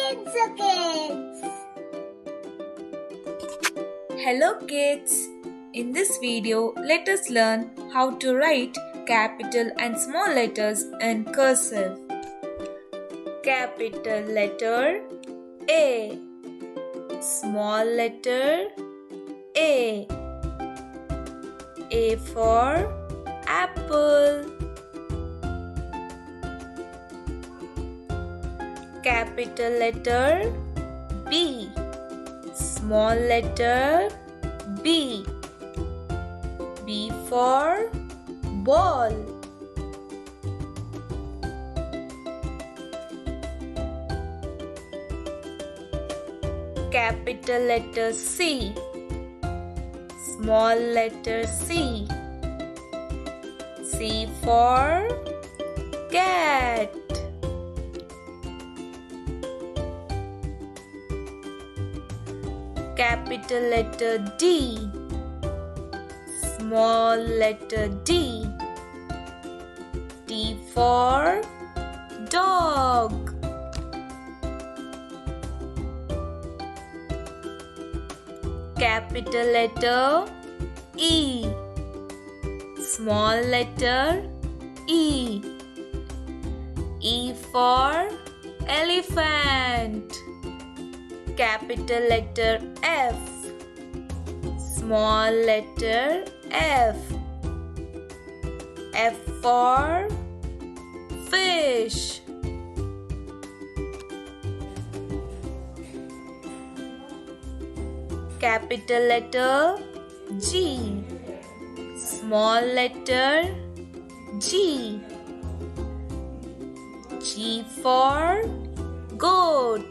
Kidzo Kids. Hello kids! In this video, let us learn how to write capital and small letters in cursive. Capital letter A. Small letter A. A for apple. Capital letter B. Small letter B. B for ball. Capital letter C. Small letter C. C for cat. Capital letter D. Small letter D. D for dog. Capital letter E. Small letter E. E for elephant. Capital letter F. Small letter F. F for fish. Capital letter G. Small letter G. G for goat.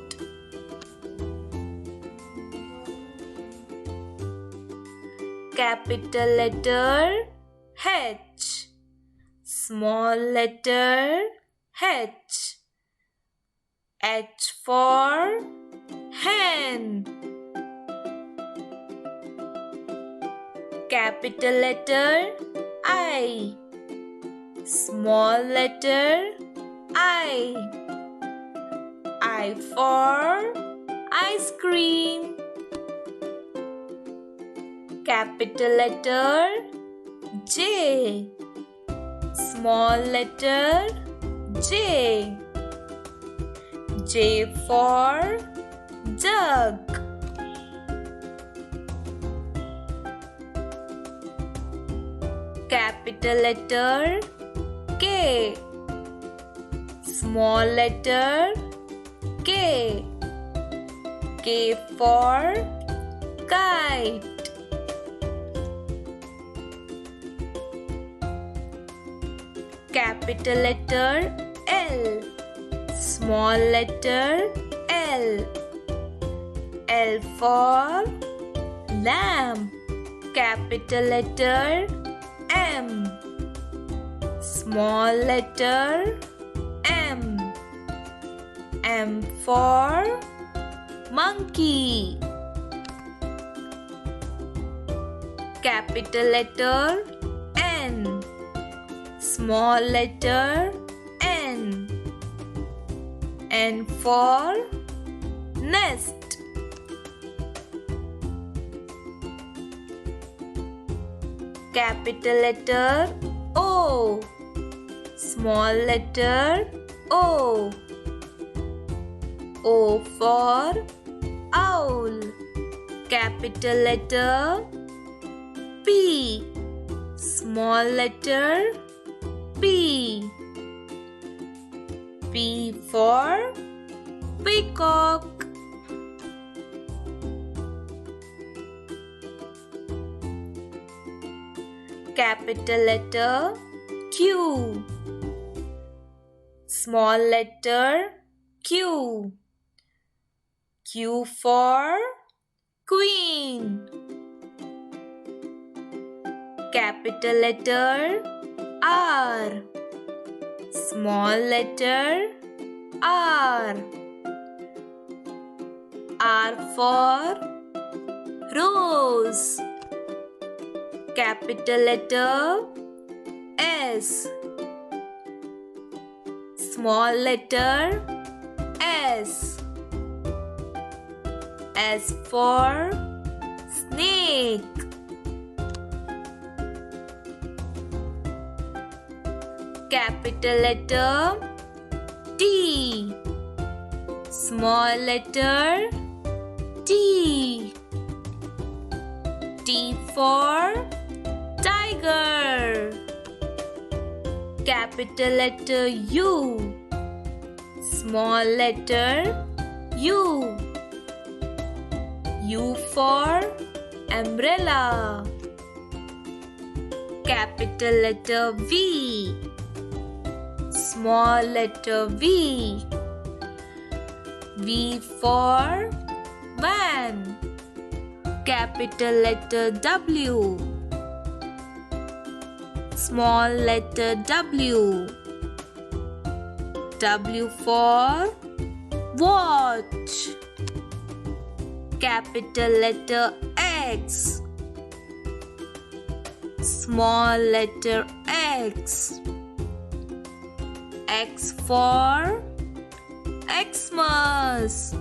Capital letter H. Small letter H. H for hen. Capital letter I. Small letter I. I for ice cream. Capital letter J. Small letter J. J for jug. Capital letter K. Small letter K. K for kite. Capital letter L. Small letter L. L for lamb. Capital letter M. Small letter M. M for monkey. Capital letter N. Small letter N. N for nest. Capital letter O. Small letter O. O for owl. Capital letter P. Small letter P. P for peacock. Capital letter Q. Small letter Q. Q for queen. Capital letter R. Small letter R. R for rose. Capital letter S. Small letter S. S for snake. Capital letter T. Small letter T. T for tiger. Capital letter U. Small letter U. U for umbrella. Capital letter V. Small letter V. V for van. Capital letter W. Small letter W. W for watch. Capital letter X. Small letter X. X for Xmas.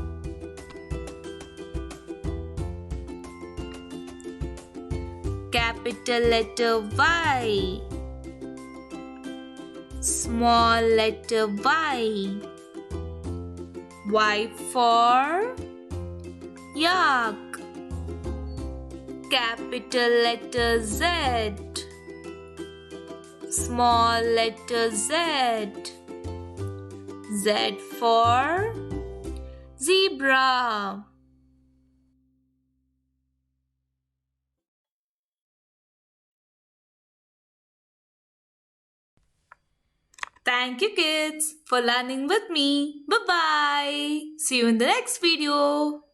Capital letter Y. Small letter Y. Y for yak. Capital letter Z. Small letter Z. Z for zebra. Thank you kids for learning with me. Bye bye. See you in the next video.